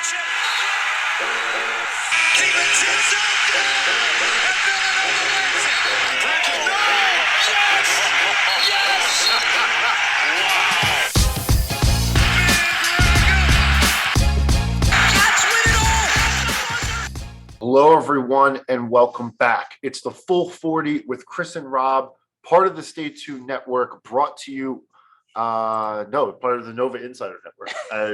championship. Keep it so good. And Villanova wins it. No! Yes! Yes! Wow! Cats win it all! Hello, everyone, and welcome back. It's the Full 40 with Chris and Rob, part of the Stay Tuned Network, brought to you. Part of the Nova Insider Network.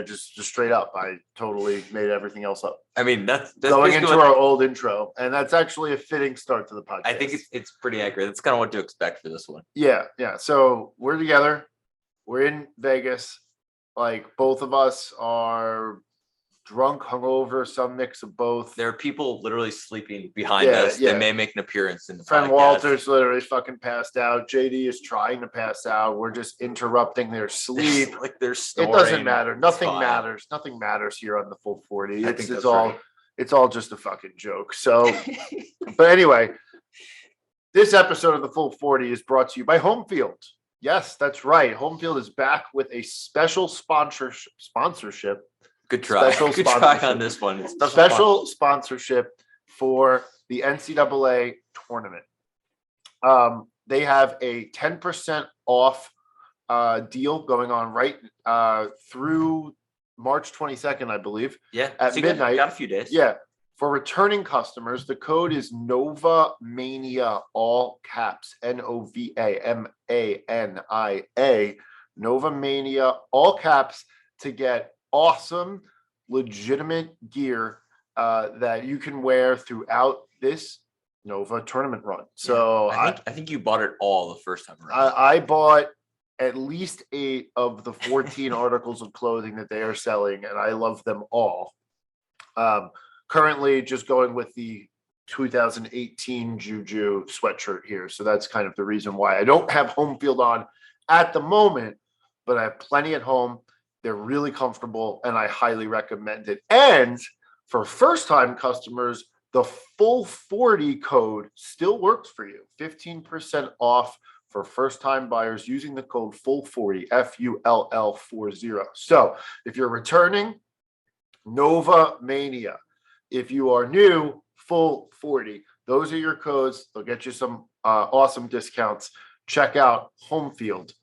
Just straight up, I totally made everything else up. I mean, that's going into our old intro, and that's actually a fitting start to the podcast. I think it's pretty accurate. That's kind of what to expect for this one. Yeah. So we're together. We're in Vegas. Like, both of us are drunk, hungover, some mix of both. There are people literally sleeping behind us. Yeah. They may make an appearance in the Friend podcast. Walter's literally fucking passed out. JD is trying to pass out. We're just interrupting their sleep. Like they're snoring. It doesn't matter. Nothing fine. matters. Nothing matters here on the Full 40. I think It's all just a fucking joke. So, but anyway, this episode of the Full 40 is brought to you by Home Field. Yes, that's right. Home Field is back with a special sponsorship. Good try. Good try on this one. It's special sponsorship for the NCAA tournament. They have a 10% off deal going on right through March 22nd, I believe. Yeah, at midnight. Got a few days. Yeah. For returning customers, the code is Nova Mania, all caps, NOVAMANIA, Nova Mania, all caps, to get awesome, legitimate gear that you can wear throughout this Nova tournament run. So I think you bought it all the first time around. I bought at least 8 of the 14 articles of clothing that they are selling, and I love them all. Currently just going with the 2018 Juju sweatshirt here. So that's kind of the reason why I don't have Home Field on at the moment, but I have plenty at home. They're really comfortable, and I highly recommend it. And for first-time customers, the Full 40 code still works for you. 15% off for first-time buyers using the code FULL40, FULL40. So if you're returning, Nova Mania. If you are new, Full 40. Those are your codes. They'll get you some awesome discounts. Check out Home Field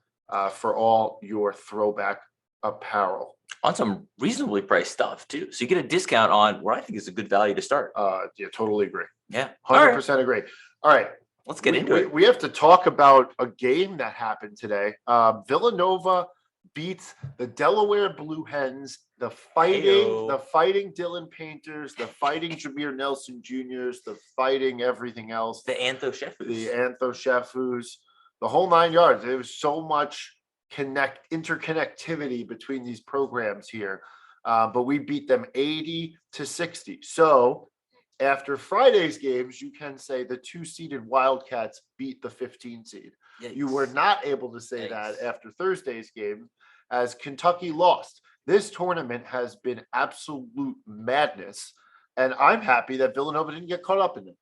for all your throwback apparel on some reasonably priced stuff too, so you get a discount on what I think is a good value to start. Yeah, totally agree. Yeah, 100% agree. All right, let's get into it. We have to talk about a game that happened today. Villanova beats the Delaware Blue Hens, the fighting Dylan Painters, the fighting Jameer Nelson Juniors, the fighting everything else, the Antho Shefus, the whole 9 yards. There was so much interconnectivity between these programs here, but we beat them 80-60. So after Friday's games, you can say the 2-seeded Wildcats beat the 15 seed. Yikes. You were not able to say that after Thursday's game, as Kentucky lost. This tournament has been absolute madness, and I'm happy that Villanova didn't get caught up in it.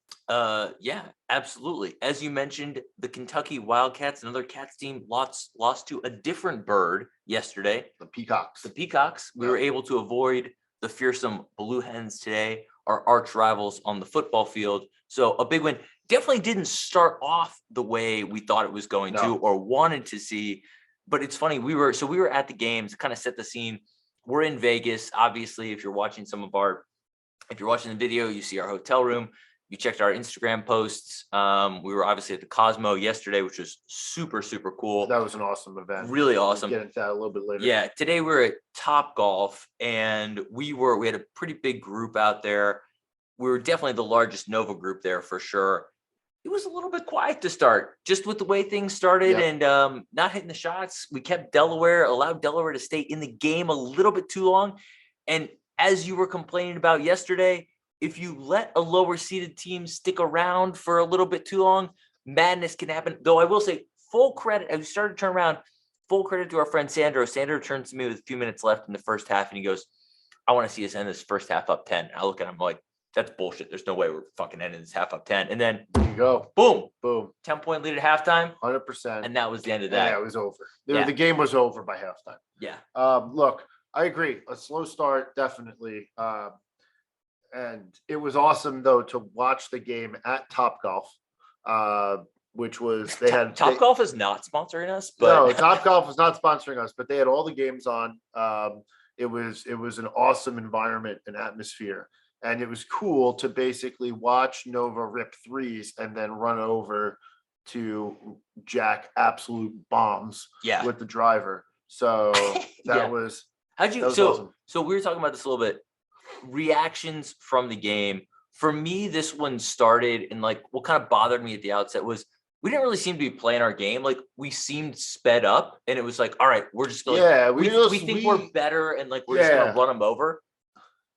Yeah, absolutely. As you mentioned, the Kentucky Wildcats, another Cats team, lost to a different bird yesterday. The Peacocks. We were able to avoid the fearsome Blue Hens today, our arch rivals on the football field. So a big win. Definitely didn't start off the way we thought it was going to or wanted to see. But it's funny, we were at the games, kind of set the scene. We're in Vegas. Obviously, if you're watching the video, you see our hotel room. You checked our Instagram posts. We were obviously at the Cosmo yesterday, which was super, super cool. That was an awesome event. Really awesome. We'll get into that a little bit later. Yeah. Today we were at Top Golf, and we had a pretty big group out there. We were definitely the largest Nova group there for sure. It was a little bit quiet to start, just with the way things started and not hitting the shots. We kept allowed Delaware to stay in the game a little bit too long. And as you were complaining about yesterday, if you let a lower seeded team stick around for a little bit too long, madness can happen. Though I will say, full credit, as we started to turn around, full credit to our friend Sandro. Sandro turns to me with a few minutes left in the first half, and he goes, I want to see us end this first half up 10. I look at him like, that's bullshit. There's no way we're fucking ending this half up 10. And then there you go. Boom. 10-point lead at halftime. 100%. And that was the end of that. Yeah, it was over. The game was over by halftime. Yeah. Look, I agree. A slow start, definitely. And it was awesome though to watch the game at Topgolf, uh, which was they had Top Golf is not sponsoring us, no, but Topgolf was not sponsoring us, but they had all the games on. It was an awesome environment and atmosphere, and it was cool to basically watch Nova rip threes and then run over to jack absolute bombs yeah. with the driver. So that Yeah. was How'd that you was so awesome. so we were talking about this a little bit. Reactions from the game. For me, this one started and like what kind of bothered me at the outset was we didn't really seem to be playing our game. Like we seemed sped up and it was like, all right, we're just going Yeah, we think we're better and like we're just gonna run them over.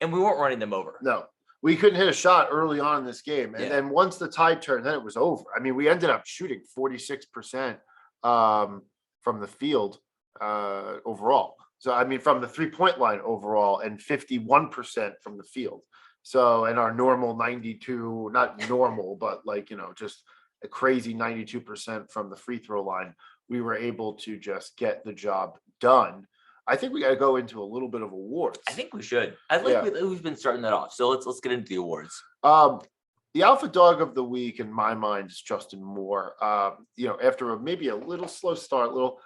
And we weren't running them over. No, we couldn't hit a shot early on in this game. And Yeah. then once the tide turned, then it was over. I mean, we ended up shooting 46% from the field overall. So, I mean, from the 3-point line overall and 51% from the field. So, and our normal 92, not normal, but like, just a crazy 92% from the free throw line, we were able to just get the job done. I think we got to go into a little bit of awards. I think we should. I think we've been starting that off. So let's get into the awards. The alpha dog of the week in my mind is Justin Moore. After maybe a little slow start, little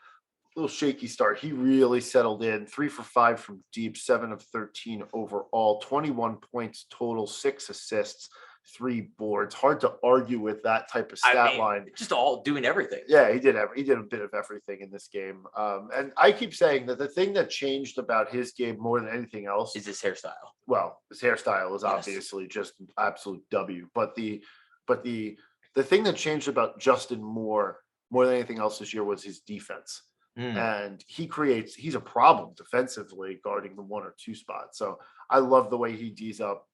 shaky start, he really settled in. 3 for 5 from deep, 7 of 13 overall, 21 points total, 6 assists, 3 boards. Hard to argue with that type of stat line. Just all doing everything. Yeah, he did a bit of everything in this game. And I keep saying that the thing that changed about his game more than anything else is his hairstyle. Well, his hairstyle is obviously just absolute W. But the thing that changed about Justin Moore more than anything else this year was his defense. And he's a problem defensively guarding the 1 or 2 spot. So I love the way he D's up.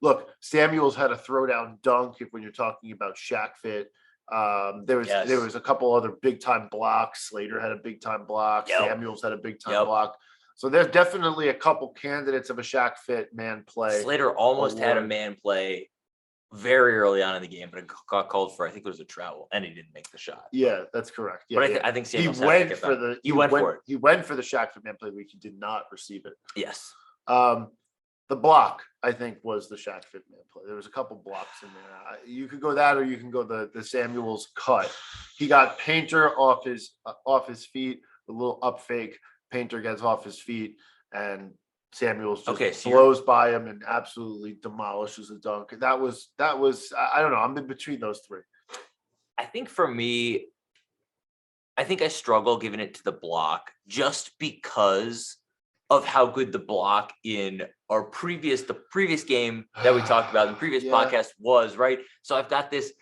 Look, Samuels had a throwdown dunk when you're talking about Shaq fit. There was a couple other big time blocks. Slater had a big time block. Yep. Samuels had a big time block. So there's definitely a couple candidates of a Shaq fit man play. Slater almost had a man play very early on in the game, but it got called for, I think it was a travel, and he didn't make the shot. Yeah, that's correct. Yeah, but I think Samuels he went for the Shaq fit man play week. He did not receive it. Yes. The block, I think, was the Shaq fit man play. There was a couple blocks in there. You could go that, or you can go the Samuels cut. He got Painter off his feet, a little up fake. Painter gets off his feet, and Samuels just blows by him and absolutely demolishes a dunk. That was I don't know. I'm in between those 3. I think for me, I think I struggle giving it to the block just because of how good the block in the previous game that we talked about in the previous podcast was, right? So I've got this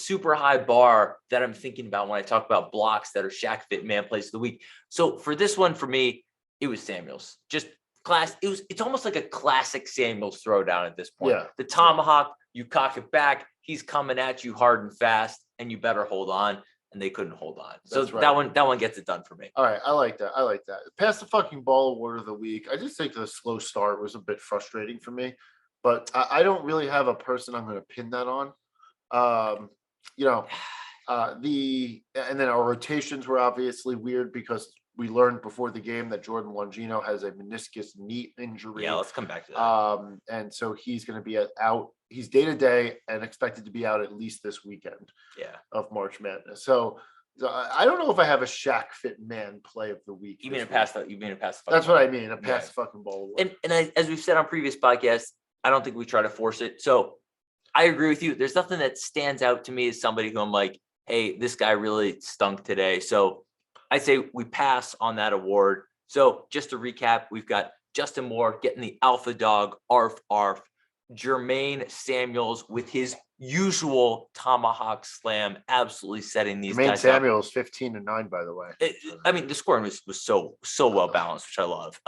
super high bar that I'm thinking about when I talk about blocks that are Shaq fit man plays of the week. So for this one, for me, it was Samuels. Just class. It's almost like a classic Samuels throwdown at this point. Yeah. The tomahawk, you cock it back, he's coming at you hard and fast, and you better hold on. And they couldn't hold on. So that one gets it done for me. All right. I like that. Pass the fucking ball award of the week. I just think the slow start was a bit frustrating for me, but I don't really have a person I'm going to pin that on. And then our rotations were obviously weird because we learned before the game that Jordan Longino has a meniscus knee injury. Yeah, let's come back to that. And so he's going to be out. He's day to day and expected to be out at least this weekend. Yeah. Of March Madness. So I don't know if I have a Shaq fit man play of the week. You mean to pass the That's what I mean. A pass the fucking ball away. And as we've said on previous podcasts, I don't think we try to force it. So I agree with you. There's nothing that stands out to me as somebody who I'm like, hey, this guy really stunk today. So I say we pass on that award. So just to recap, we've got Justin Moore getting the alpha dog, arf, arf. Jermaine Samuels with his usual tomahawk slam, absolutely setting these guys up. Samuels 15-9, by the way. The scoring was so well balanced, which I love.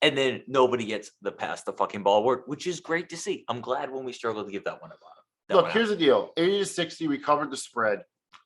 And then nobody gets the pass the fucking ball award, which is great to see. I'm glad when we struggle to give that one a bottom. Look, here's the deal: 80-60, we covered the spread.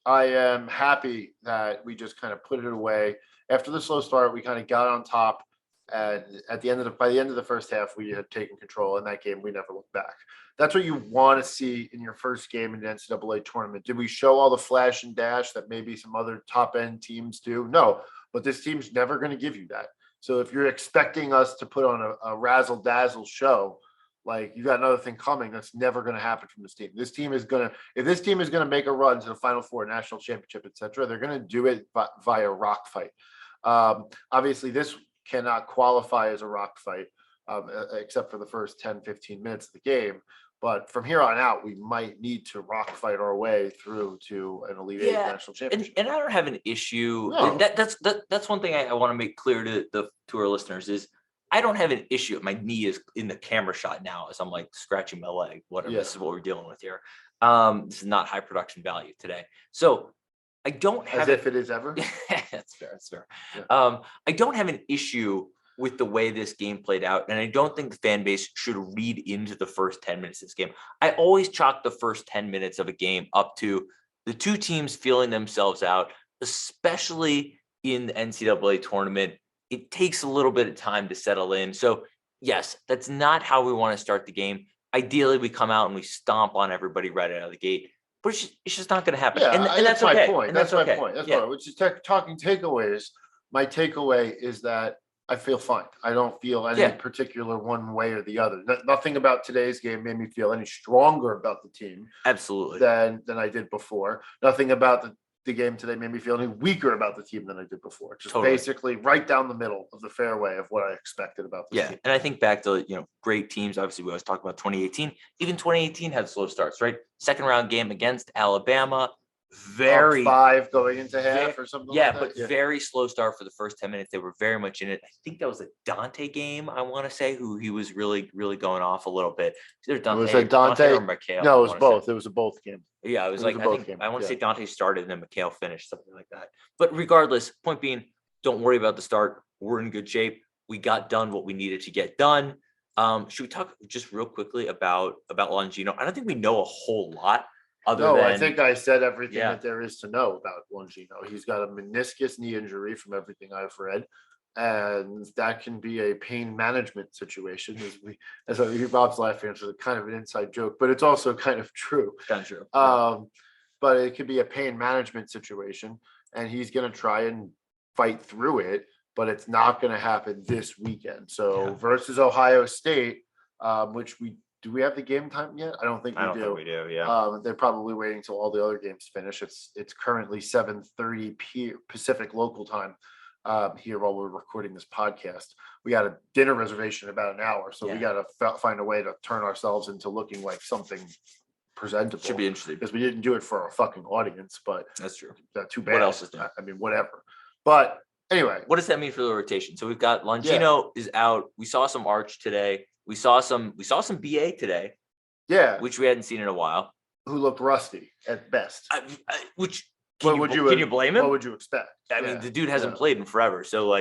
I am happy that we just kind of put it away after the slow start. We kind of got on top. And by the end of the first half, we had taken control in that game. We never looked back. That's what you want to see in your first game in the NCAA tournament. Did we show all the flash and dash that maybe some other top end teams do? No, but this team's never going to give you that. So if you're expecting us to put on a razzle dazzle show, like you got another thing coming, that's never going to happen from this team. This team is going to, if this team is going to make a run to the Final Four, national championship, etc., they're going to do it via rock fight. Obviously, this cannot qualify as a rock fight, except for the first 10, 15 minutes of the game. But from here on out, we might need to rock fight our way through to an Elite Eight national championship. And I don't have an issue. No. That's one thing I want to make clear to our listeners is I don't have an issue. My knee is in the camera shot now as I'm like scratching my leg. Whatever. Yeah. This is what we're dealing with here. This is not high production value today. So I don't have As if it is ever. That's fair. That's fair. Yeah. I don't have an issue with the way this game played out. And I don't think the fan base should read into the first 10 minutes of this game. I always chalk the first 10 minutes of a game up to the two teams feeling themselves out, especially in the NCAA tournament. It takes a little bit of time to settle in. So yes, that's not how we want to start the game. Ideally, we come out and we stomp on everybody right out of the gate, but it's just not going to happen. Yeah, And that's my okay. point. And That's my okay. point. That's Yeah. why. Which is talking takeaways. My takeaway is that I feel fine. I don't feel any particular one way or the other. Nothing about today's game made me feel any stronger about the team Absolutely. than I did before. Nothing about the game today made me feel any weaker about the team than I did before. Just Totally. basically right down the middle of the fairway of what I expected about the team. And I think back to great teams. Obviously, we always talk about 2018. Even 2018 had slow starts, right? Second round game against Alabama. Very Up 5 going into half or something. Yeah, like that. but very slow start for the first 10 minutes. They were very much in it. I think that was a Dante game, I want to say, who he was really, really going off a little bit. Either Dante, Was it Dante? or Mikhail. No, I it was wanna both. say. It was a both game. Yeah, it was It like was a both I game, want to yeah. say Dante started and then Mikhail finished, something like that. But regardless, point being, don't worry about the start. We're in good shape. We got done what we needed to get done. Should we talk just real quickly about Longino? I don't think we know a whole lot. I think I said everything Yeah. that there is to know about Longino. He's got a meniscus knee injury from everything I've read. And that can be a pain management situation. As I hear Bob's laughing, it's kind of an inside joke, but it's also kind of true. Kind of true. But it could be a pain management situation, and he's going to try and fight through it, but it's not going to happen this weekend. So versus Ohio State, which do we have the game time yet? I don't think we do. Think we do. Yeah. They're probably waiting till all the other games finish. It's currently 7:30 Pacific local time here while we're recording this podcast. We got a dinner reservation in about an hour, so we got to find a way to turn ourselves into looking like something presentable. Should be interesting because we didn't do it for our fucking audience, but that's true. Too bad. What else is new? I mean, whatever. But anyway, what does that mean for the rotation? So we've got Longino is out. We saw some Arch today. We saw some BA today. Yeah, which we hadn't seen in a while. Who looked rusty at best. Can you blame him? What would you expect? I mean, the dude hasn't played in forever. So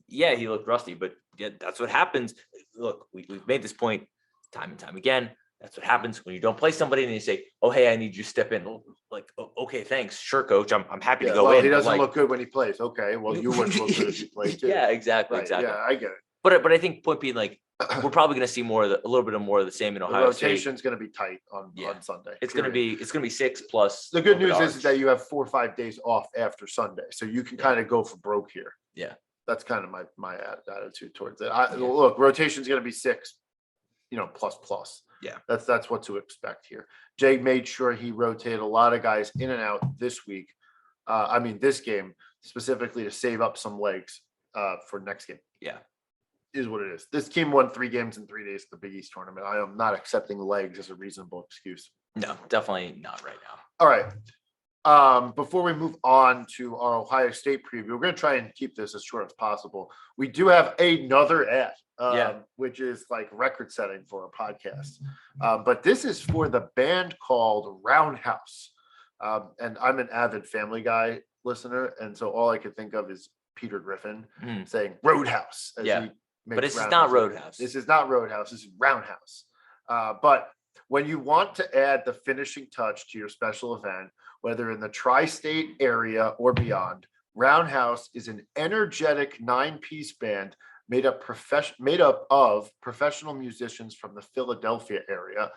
he looked rusty, but that's what happens. Look, we've made this point time and time again. That's what happens when you don't play somebody and you say, "Oh, hey, I need you to step in." Like, okay, thanks, sure, coach. I'm happy to go in. He doesn't look good when he plays. Okay, well, you wouldn't look good if you played too. Yeah, exactly, right. exactly. Yeah, I get it. But I think point being, we're probably going to see a little bit more of the same in Ohio State. The rotation's going to be tight on Sunday. It's going to be 6 plus. The good news is that you have 4 or 5 days off after Sunday, so you can kind of go for broke here. Yeah, that's kind of my attitude towards it. Look, rotation's going to be 6, plus. Yeah, that's what to expect here. Jay made sure he rotated a lot of guys in and out this week. This game specifically to save up some legs for next game. Yeah. Is what it is. This team won 3 games in 3 days at the Big East tournament. I am not accepting legs as a reasonable excuse. No, definitely not right now. All right. Before we move on to our Ohio State preview, we're going to try and keep this as short as possible. We do have another ad, which is like record setting for a podcast. But this is for the band called Roundhouse. And I'm an avid Family Guy listener. And so all I could think of is Peter Griffin saying Roadhouse. But this is not Roadhouse. This is not Roadhouse. This is Roundhouse. But when you want to add the finishing touch to your special event, whether in the tri-state area or beyond, Roundhouse is an energetic 9-piece band made up of professional musicians from the Philadelphia area.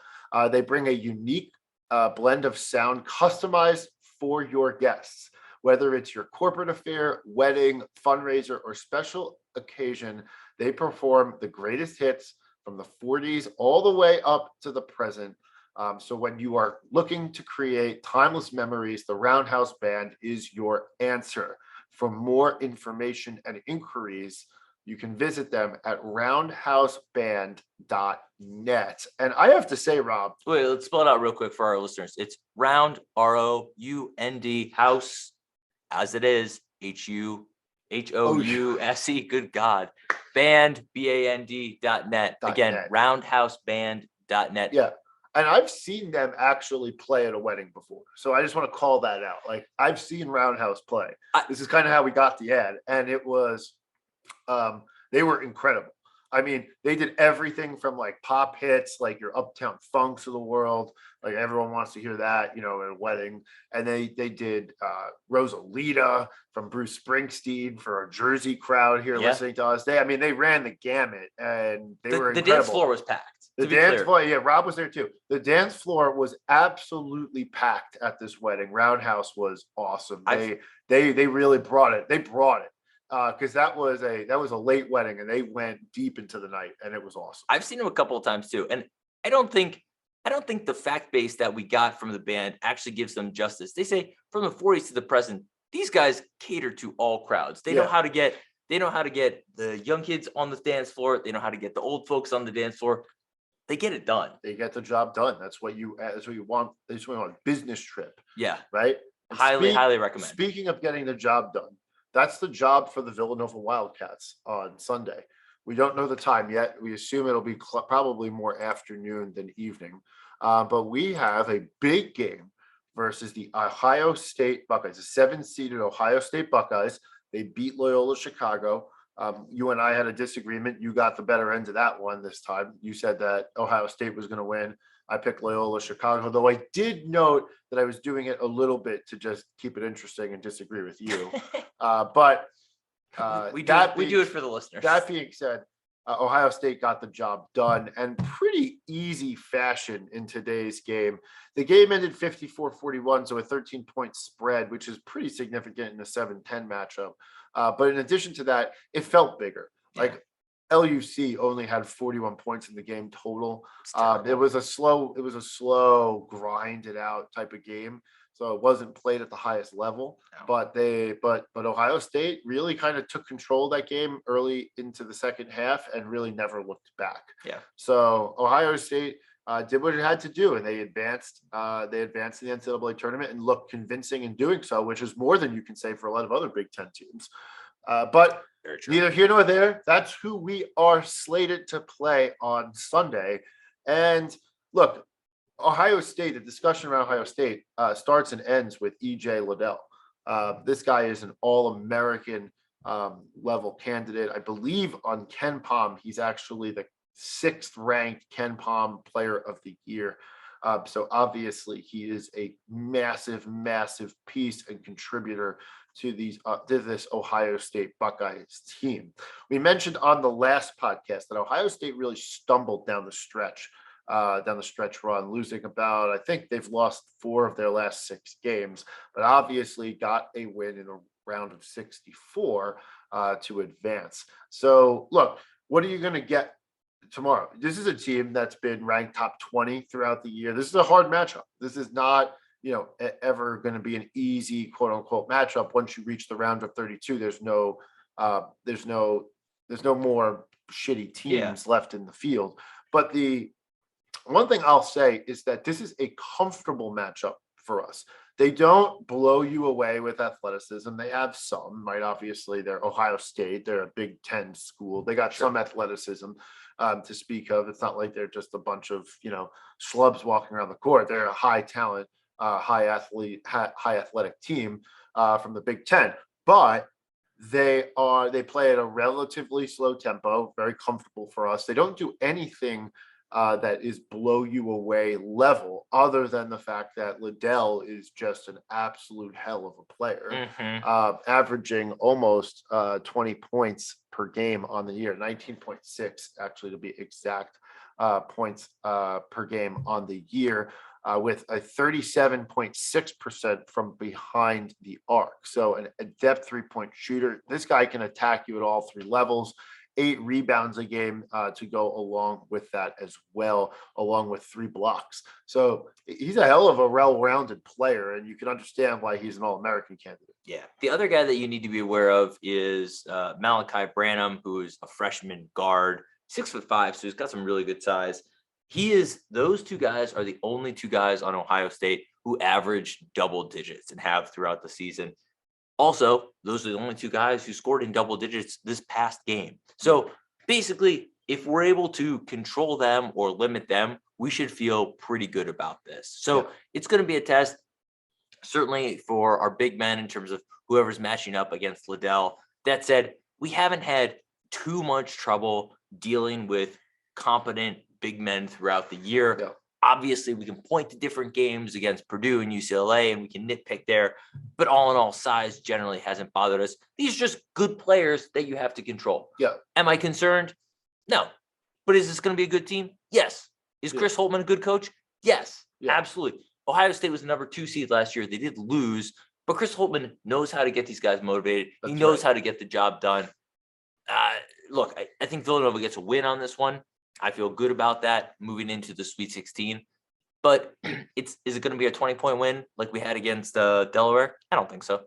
They bring a unique blend of sound customized for your guests. Whether it's your corporate affair, wedding, fundraiser, or special occasion, they perform the greatest hits from the 40s all the way up to the present. So when you are looking to create timeless memories, the Roundhouse Band is your answer. For more information and inquiries, you can visit them at roundhouseband.net. And I have to say, Rob, Wait, let's spell it out real quick for our listeners. It's round, ROUND, house, as it is, HUHOUSE, good God, band, BAND.net. Again, .net. roundhouseband.net. Yeah. And I've seen them actually play at a wedding before. So I just want to call that out. Like, I've seen Roundhouse play. This is kind of how we got the ad. And it was, they were incredible. I mean, they did everything from like pop hits, like your Uptown Funks of the world. Like, everyone wants to hear that, at a wedding. And they did Rosalita from Bruce Springsteen for our Jersey crowd here listening to us. They ran the gamut, and they were incredible. The dance floor was packed. The dance floor, yeah, Rob was there too. The dance floor was absolutely packed at this wedding. Roundhouse was awesome. They really brought it. They brought it. Because that was a late wedding, and they went deep into the night, and it was awesome. I've seen them a couple of times too, and I don't think the fact base that we got from the band actually gives them justice. They say from the 40s to the present, these guys cater to all crowds. They know how to get the young kids on the dance floor. They know how to get the old folks on the dance floor. They get it done. They get the job done. That's what you want. That's what you want. Business trip. Yeah. Right. And highly recommend. Speaking of getting the job done, that's the job for the Villanova Wildcats on Sunday. We don't know the time yet. We assume it'll be probably more afternoon than evening. But we have a big game versus the Ohio State Buckeyes, the 7-seeded Ohio State Buckeyes. They beat Loyola Chicago. You and I had a disagreement. You got the better end of that one this time. You said that Ohio State was going to win. I picked Loyola Chicago, though I did note that I was doing it a little bit to just keep it interesting and disagree with you. But we do it for the listeners. That being said, Ohio State got the job done, and pretty easy fashion in today's game. The game ended 54-41, so a 13-point spread, which is pretty significant in a 7-10 matchup. But in addition to that, it felt bigger. Yeah. Like, LUC only had 41 points in the game total. It was a slow, grinded out type of game. So it wasn't played at the highest level, but Ohio State really kind of took control of that game early into the second half and really never looked back. Yeah. So Ohio State did what it had to do, and they advanced in the NCAA tournament and looked convincing in doing so, which is more than you can say for a lot of other Big Ten teams. But neither here nor there. That's who we are slated to play on Sunday. And look, Ohio State, the discussion around Ohio State starts and ends with E.J. Liddell. This guy is an All-American level candidate. I believe on Ken Palm, he's actually the 6th ranked Ken Palm Player of the Year. So obviously he is a massive, massive piece and contributor to this Ohio State Buckeyes team. We mentioned on the last podcast that Ohio State really stumbled down the stretch run, losing about, I think they've lost 4 of their last 6 games, but obviously got a win in a round of 64 to advance. So look, what are you going to get tomorrow? This is a team that's been ranked top 20 throughout the year. This is a hard matchup. This is not, ever going to be an easy quote unquote matchup. Once you reach the round of 32, there's no more shitty teams left in the field. But the one thing I'll say is that this is a comfortable matchup for us. They don't blow you away with athleticism. They have some, right? Obviously, they're Ohio State. They're a Big Ten school. They got some athleticism to speak of. It's not like they're just a bunch of, schlubs walking around the court. They're a high talent, high athletic team from the Big Ten. But they play at a relatively slow tempo, very comfortable for us. They don't do anything that is blow you away level, other than the fact that Liddell is just an absolute hell of a player, averaging almost 20 points per game on the year, 19.6 actually to be exact points per game on the year. with a 37.6% from behind the arc. So an adept 3-point shooter. This guy can attack you at all three levels. 8 rebounds a game to go along with that as well, along with 3 blocks. So he's a hell of a well-rounded player, and you can understand why he's an All-American candidate. Yeah. The other guy that you need to be aware of is Malachi Branham, who is a freshman guard, 6'5", so he's got some really good size. Those two guys are the only 2 guys on Ohio State who average double digits and have throughout the season. Also, those are the only 2 guys who scored in double digits this past game. So basically, if we're able to control them or limit them, we should feel pretty good about this. So it's going to be a test, certainly for our big men in terms of whoever's matching up against Liddell. That said, we haven't had too much trouble dealing with competent big men throughout the year. Yeah. Obviously, we can point to different games against Purdue and UCLA, and we can nitpick there. But all in all, size generally hasn't bothered us. These are just good players that you have to control. Yeah. Am I concerned? No. But is this going to be a good team? Yes. Is Chris Holtman a good coach? Yes, absolutely. Ohio State was the number 2 seed last year. They did lose, but Chris Holtman knows how to get these guys motivated. He knows how to get the job done. Look, I think Villanova gets a win on this one. I feel good about that moving into the Sweet 16. But is it going to be a 20-point win like we had against Delaware? I don't think so.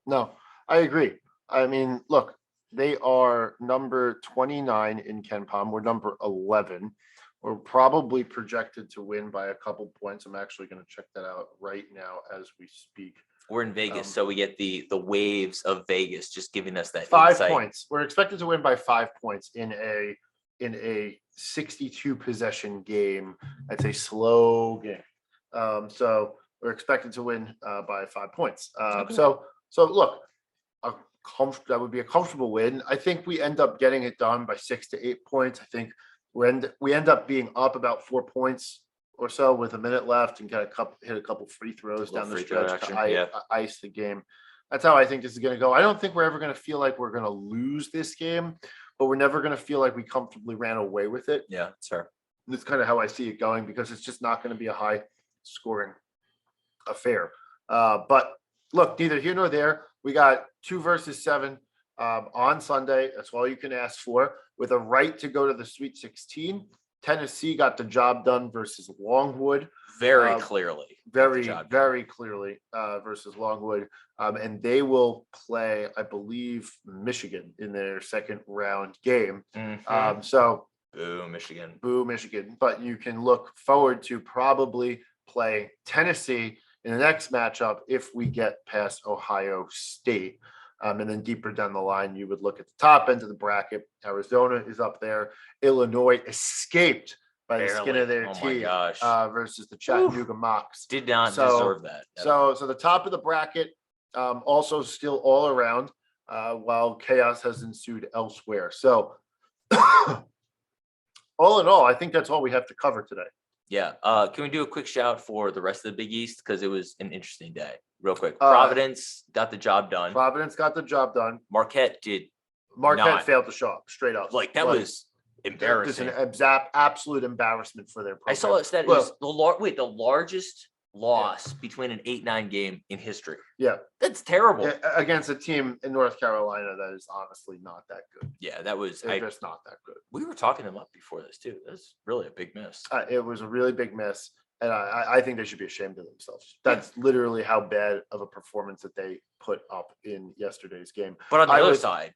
No, I agree. I mean, look, they are number 29 in KenPom. We're number 11. We're probably projected to win by a couple points. I'm actually going to check that out right now as we speak. We're in Vegas, so we get the waves of Vegas just giving us that 5 insight. points. We're expected to win by 5 points in a 62 possession game. That's a slow game. So we're expected to win by 5 points. So look, that would be a comfortable win. I think we end up getting it done by 6 to 8 points. I think we end up being up about 4 points or so with a minute left and hit a couple free throws down the stretch to ice the game. That's how I think this is going to go. I don't think we're ever going to feel like we're going to lose this game, but we're never going to feel like we comfortably ran away with it. Yeah, sure. That's kind of how I see it going, because it's just not going to be a high scoring affair. But look, neither here nor there. We got 2 versus 7 on Sunday. That's all you can ask for, with a right to go to the Sweet 16. Tennessee got the job done versus Longwood. Very clearly versus Longwood. And they will play, I believe, Michigan in their second round game. So boo, Michigan. Boo, Michigan. But you can look forward to probably play Tennessee in the next matchup if we get past Ohio State. And then deeper down the line, you would look at the top end of the bracket. Arizona is up there. Illinois escaped by the skin of their teeth versus the Chattanooga Mocs. Did not deserve that. So the top of the bracket also still all around, while chaos has ensued elsewhere. So all in all, I think that's all we have to cover today. Yeah. Can we do a quick shout for the rest of the Big East? Because it was an interesting day. Real quick. Providence got the job done. Marquette failed to show up straight up. Like, that was embarrassing. It's an absolute embarrassment for their program. I saw it said it was the largest loss between an 8-9 game in history. Yeah. That's terrible. Yeah, against a team in North Carolina that is honestly not that good. Yeah, that was just not that good. We were talking them up before this too. That's really a big miss. It was a really big miss. And I think they should be ashamed of themselves. That's literally how bad of a performance that they put up in yesterday's game. But on the other side,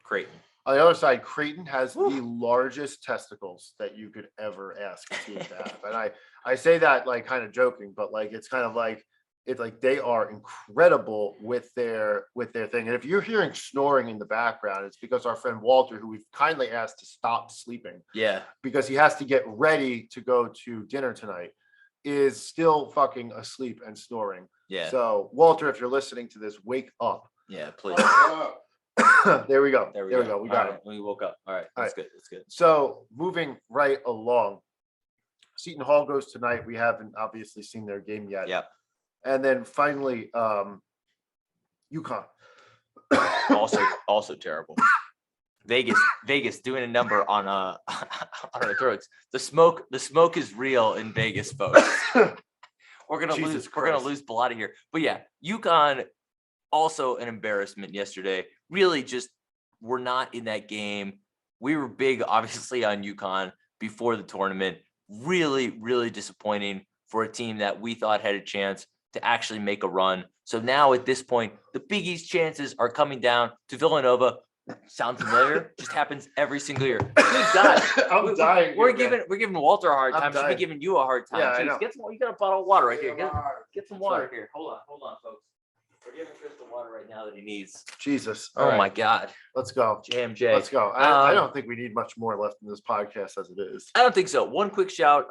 Creighton. On the other side, Creighton has the largest testicles that you could ever ask a team to have. And I say that like kind of joking, but like it's kind of like they are incredible with their thing. And if you're hearing snoring in the background, it's because our friend Walter, who we've kindly asked to stop sleeping, because he has to get ready to go to dinner tonight, is still fucking asleep and snoring. Yeah. So Walter, if you're listening to this, wake up. Yeah, please. There we go. We got it. We woke up. All right. That's good. So moving right along, Seton Hall goes tonight. We haven't obviously seen their game yet. Yeah. And then finally, UConn. also terrible. Vegas doing a number on on our throats. The smoke is real in Vegas, folks. We're gonna Jesus lose Bellotti here. But yeah, UConn also an embarrassment yesterday. Really just we're not in that game. We were big, obviously, on UConn before the tournament. Really, really disappointing for a team that we thought had a chance to actually make a run. So now at this point, the Big East chances are coming down to Villanova. Sound familiar? Just happens every single year. God, I'm dying. We're giving Walter a hard I'm time. Should be dying. giving you a hard time. Yeah, I Jeez, know. get some. You got a bottle of water right here. Get some water Sorry. here. Hold on, folks. We're giving Chris the water right now that he needs. Jesus. Oh my God. Let's go. JMJ. Let's go. I don't think we need much more left in this podcast as it is. I don't think so. One quick shout.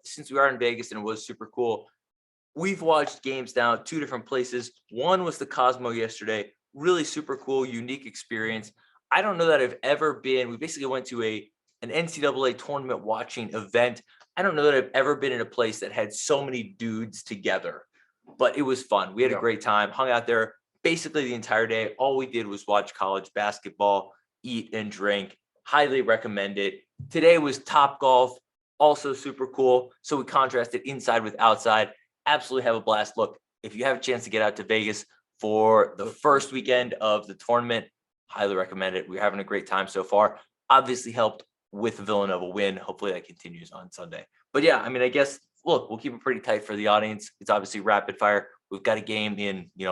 Since we are in Vegas and it was super cool, we've watched games now 2 different places. One was the Cosmo yesterday. Really super cool, unique experience. I don't know that I've ever been. We basically went to an NCAA tournament watching event. I don't know that I've ever been in a place that had so many dudes together, but it was fun. We had a great time, hung out there basically the entire day. All we did was watch college basketball, eat and drink. Highly recommend it. Today was Top Golf, also super cool. So we contrasted inside with outside. Absolutely have a blast. Look, if you have a chance to get out to Vegas for the first weekend of the tournament, highly recommend it. We're having a great time so far. Obviously helped with the Villanova win. Hopefully that continues on Sunday. But yeah, I mean, I guess, look, we'll keep it pretty tight for the audience. It's obviously rapid fire. We've got a game in, I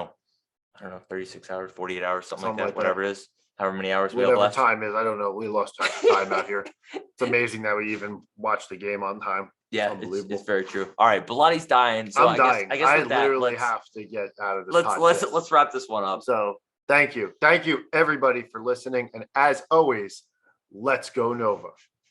don't know, 36 hours, 48 hours, something like that, whatever it is, however many hours we have Whatever left. time is, I don't know. We lost track of time out here. It's amazing that we even watched the game on time. Yeah, it's very true. All right, Belotti's dying. So I'm dying. I guess I with that, literally have to get out of this podcast. let's wrap this one up. So thank you everybody for listening, and as always, let's go Nova.